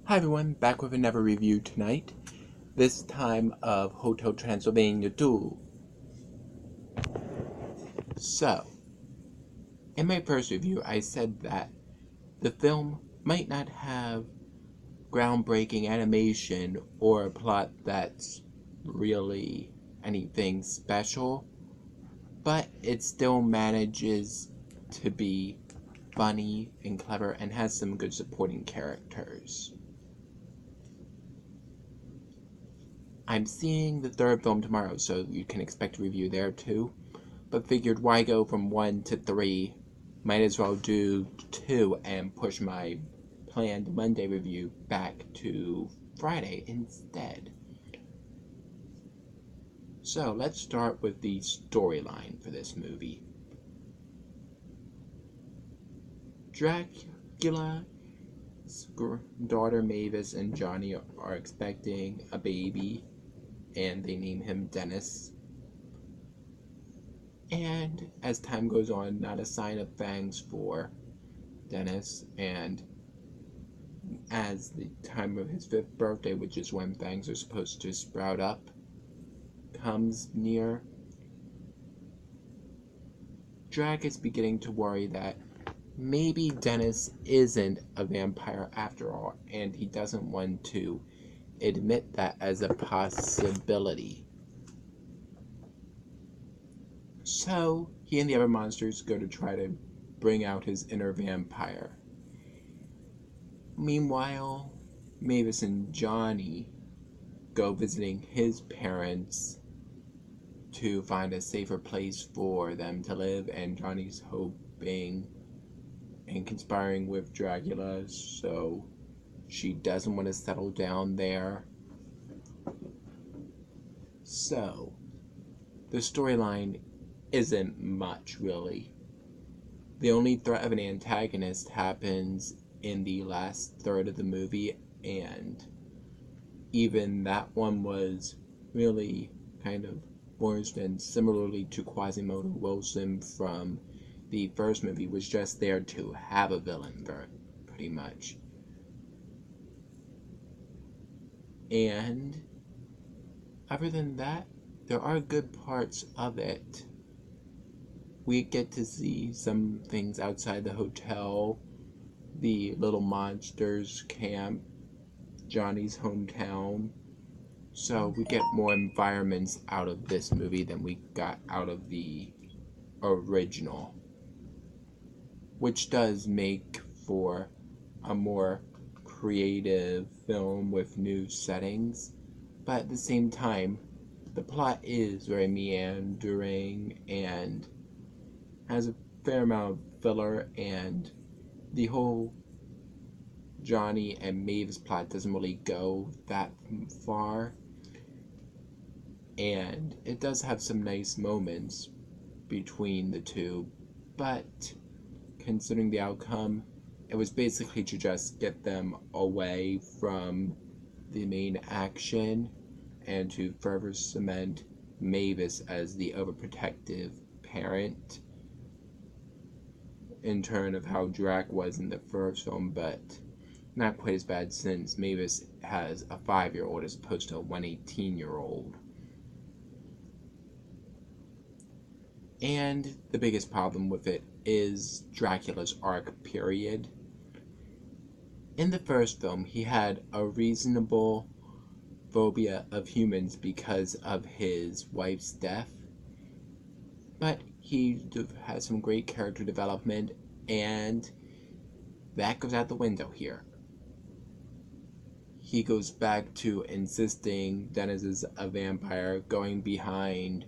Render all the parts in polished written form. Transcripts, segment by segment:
Hi everyone, back with another review tonight, this time of Hotel Transylvania 2. So, in my first review I said that the film might not have groundbreaking animation or a plot that's really anything special, but it still manages to be funny and clever and has some good supporting characters. I'm seeing the third film tomorrow, so you can expect a review there too. But figured why go from 1 to 3? Might as well do 2 and push my planned Monday review back to Friday instead. So let's start with the storyline for this movie. Dracula's daughter Mavis and Johnny are expecting a baby, and they name him Dennis. And as time goes on, not a sign of fangs for Dennis, and as the time of his 5th birthday, which is when fangs are supposed to sprout up, comes near, Drac is beginning to worry that maybe Dennis isn't a vampire after all, and he doesn't want to admit that as a possibility. So, he and the other monsters go to try to bring out his inner vampire. Meanwhile, Mavis and Johnny go visiting his parents to find a safer place for them to live, and Johnny's hoping and conspiring with Dracula, so she doesn't want to settle down there. So, the storyline isn't much, really. The only threat of an antagonist happens in the last third of the movie, and even that one was really kind of forced, and similarly to Quasimodo Wilson from the first movie, was just there to have a villain, pretty much. And other than that, there are good parts of it. We get to see some things outside the hotel, the little monsters camp, Johnny's hometown. So we get more environments out of this movie than we got out of the original, which does make for a more creative film with new settings. But at the same time, the plot is very meandering and has a fair amount of filler, and the whole Johnny and Mavis plot doesn't really go that far. And it does have some nice moments between the two, but considering the outcome, it was basically to just get them away from the main action and to further cement Mavis as the overprotective parent, in turn of how Drac was in the first film, but not quite as bad since Mavis has a 5-year-old as opposed to a 118-year-old. And the biggest problem with it is Dracula's arc period. In the first film, he had a reasonable phobia of humans because of his wife's death, but he has some great character development, and that goes out the window here. He goes back to insisting Dennis is a vampire, going behind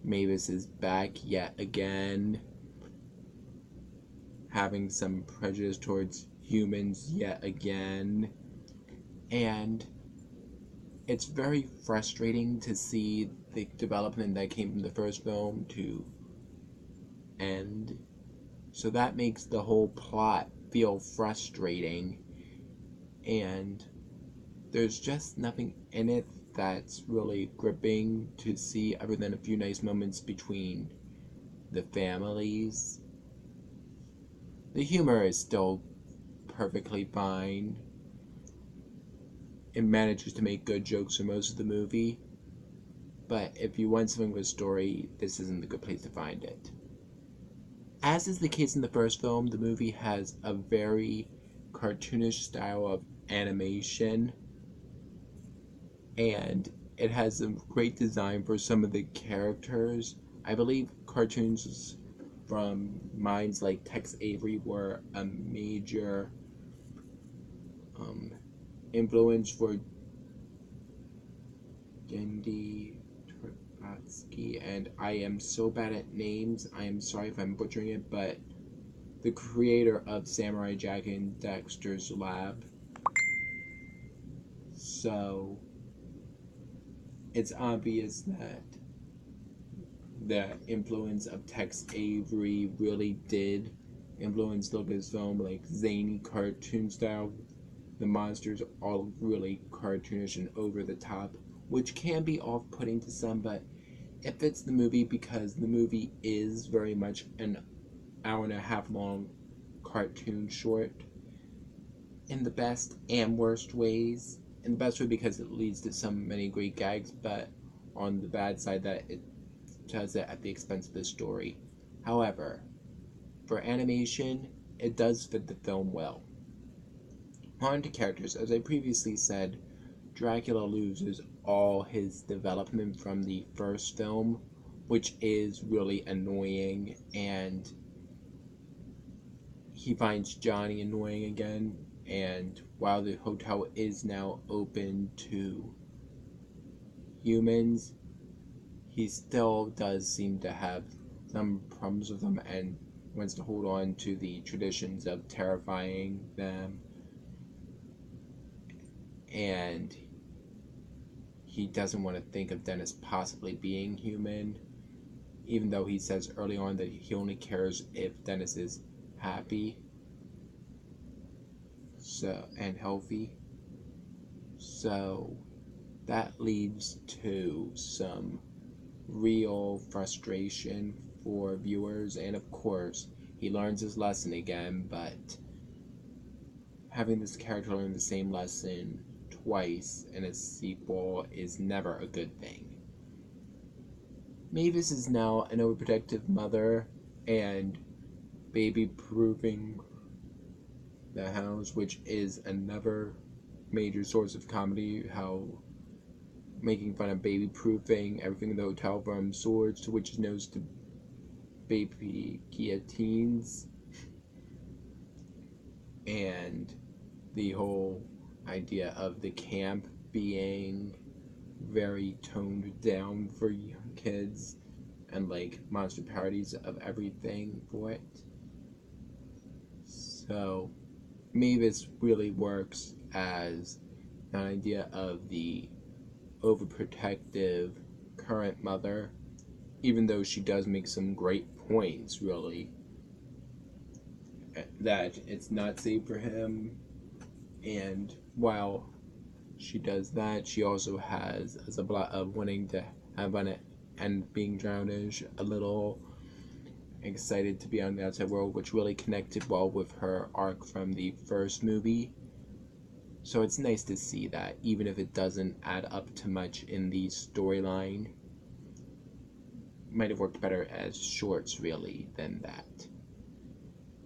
Mavis's back yet again, having some prejudice towards humans yet again, and it's very frustrating to see the development that came from the first film to end. So that makes the whole plot feel frustrating, and there's just nothing in it that's really gripping to see other than a few nice moments between the families. The humor is still perfectly fine, it manages to make good jokes for most of the movie. But if you want something with a story, this isn't a good place to find it. As is the case in the first film, the movie has a very cartoonish style of animation, and it has a great design for some of the characters. I believe cartoons from minds like Tex Avery were a major um, influence for Gendy Tarkovsky, and I am so bad at names. I am sorry if I'm butchering it, but the creator of Samurai Jack and Dexter's Lab. So it's obvious that the influence of Tex Avery really did influence Lucasfilm, like zany cartoon style. The monsters are all really cartoonish and over the top, which can be off-putting to some, but it fits the movie because the movie is very much an hour and a half long cartoon short in the best and worst ways. In the best way because it leads to so many great gags, but on the bad side that it does it at the expense of the story. However, for animation, it does fit the film well. On to characters. As I previously said, Dracula loses all his development from the first film, which is really annoying, and he finds Johnny annoying again, and while the hotel is now open to humans, he still does seem to have some problems with them and wants to hold on to the traditions of terrifying them, and he doesn't want to think of Dennis possibly being human, even though he says early on that he only cares if Dennis is happy and healthy. So that leads to some real frustration for viewers, and of course he learns his lesson again, but having this character learn the same lesson twice in a sequel is never a good thing. Mavis is now an overprotective mother and baby-proofing the house, which is another major source of comedy, how making fun of baby-proofing everything in the hotel from swords to witches' nose to baby guillotines, and the whole idea of the camp being very toned down for young kids and like monster parodies of everything for it. So Mavis really works as an idea of the overprotective current mother, even though she does make some great points, really, that it's not safe for him. And while she does that, she also has a lot of wanting to have fun and being drownish, a little excited to be on the outside world, which really connected well with her arc from the first movie. So it's nice to see that, even if it doesn't add up to much in the storyline. Might have worked better as shorts, really, than that.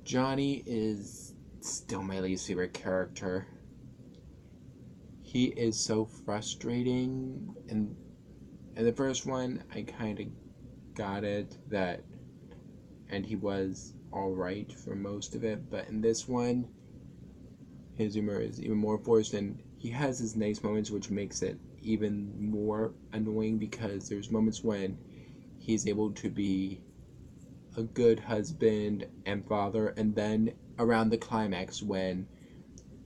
Johnny is still my least favorite character. He is so frustrating, and in the first one, I kind of got it, that, and he was alright for most of it, but in this one, his humor is even more forced, and he has his nice moments, which makes it even more annoying because there's moments when he's able to be a good husband and father, and then around the climax when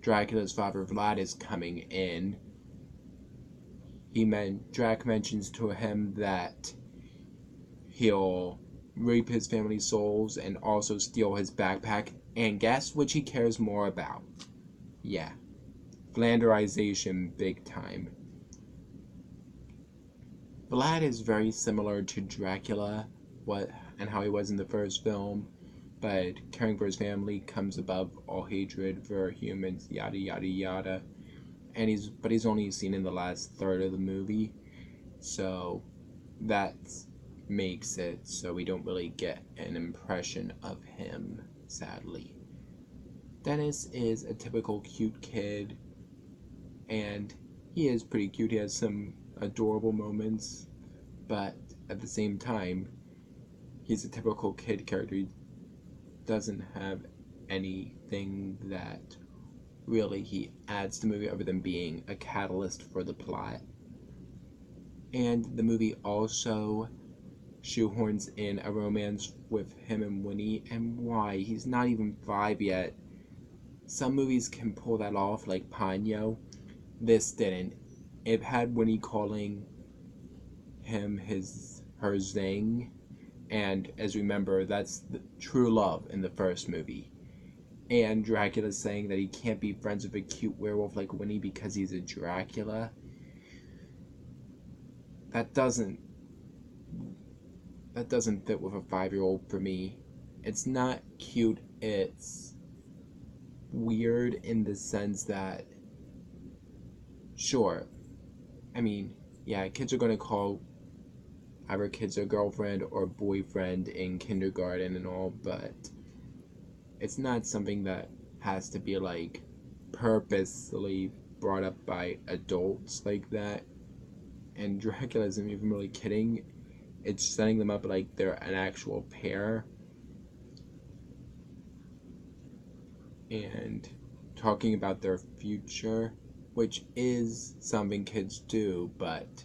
Dracula's father Vlad is coming in, Drac mentions to him that he'll rape his family's souls and also steal his backpack, and guess which he cares more about? Yeah, Flanderization big time. Vlad is very similar to Dracula, and how he was in the first film, but caring for his family comes above all hatred for humans, yada yada yada. and he's only seen in the last third of the movie, so that makes it so we don't really get an impression of him, sadly. Dennis is a typical cute kid, and he is pretty cute. He has some adorable moments, but at the same time, he's a typical kid character. He doesn't have anything that really he adds to the movie other than being a catalyst for the plot. And the movie also shoehorns in a romance with him and Winnie, and why? He's not even 5 yet. Some movies can pull that off, like Ponyo. This didn't. It had Winnie calling him her Zing, and as we remember, that's the true love in the first movie. And Dracula saying that he can't be friends with a cute werewolf like Winnie because he's a Dracula. That doesn't fit with a 5-year-old for me. It's not cute, it's weird in the sense that, sure, I mean, yeah, kids are going to call our kids a girlfriend or boyfriend in kindergarten and all, but it's not something that has to be like purposely brought up by adults like that. And Dracula isn't even really kidding. It's setting them up like they're an actual pair. And talking about their future, which is something kids do, but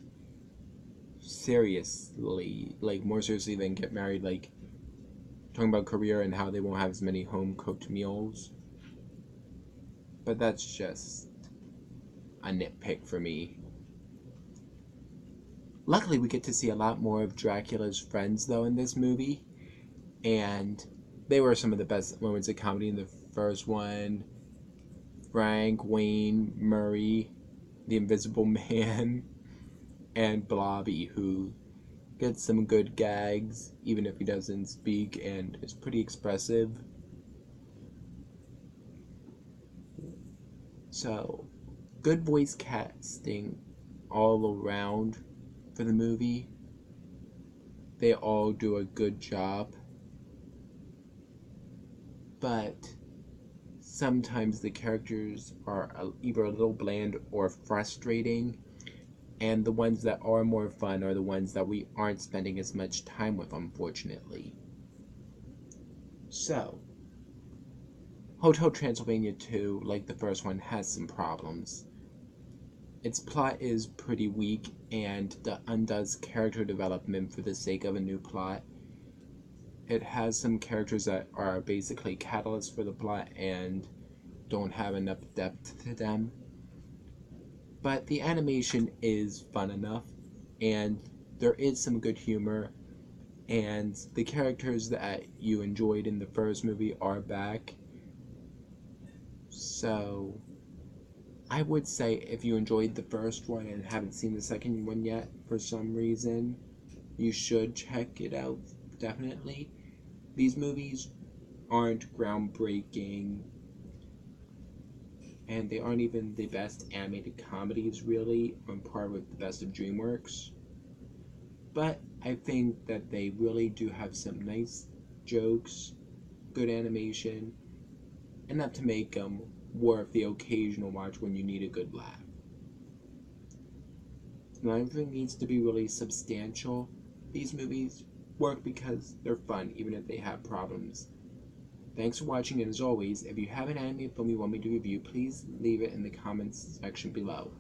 seriously, like more seriously than get married, like talking about career and how they won't have as many home cooked meals. But that's just a nitpick for me. Luckily, we get to see a lot more of Dracula's friends, though, in this movie. And they were some of the best moments of comedy in the first one. Frank, Wayne, Murray, the Invisible Man, and Blobby, who gets some good gags, even if he doesn't speak, and is pretty expressive. So, good voice casting all around for the movie. They all do a good job. But sometimes the characters are either a little bland or frustrating, and the ones that are more fun are the ones that we aren't spending as much time with, unfortunately. So, Hotel Transylvania 2, like the first one, has some problems. Its plot is pretty weak and undoes character development for the sake of a new plot. It has some characters that are basically catalysts for the plot and don't have enough depth to them. But the animation is fun enough, and there is some good humor, and the characters that you enjoyed in the first movie are back. So, I would say if you enjoyed the first one and haven't seen the second one yet for some reason, you should check it out, definitely. These movies aren't groundbreaking, and they aren't even the best animated comedies, really, on par with the best of DreamWorks. But I think that they really do have some nice jokes, good animation, enough to make them worth the occasional watch when you need a good laugh. Not everything needs to be really substantial. These movies work because they're fun, even if they have problems. Thanks for watching, and as always, if you have an anime film you want me to review, please leave it in the comments section below.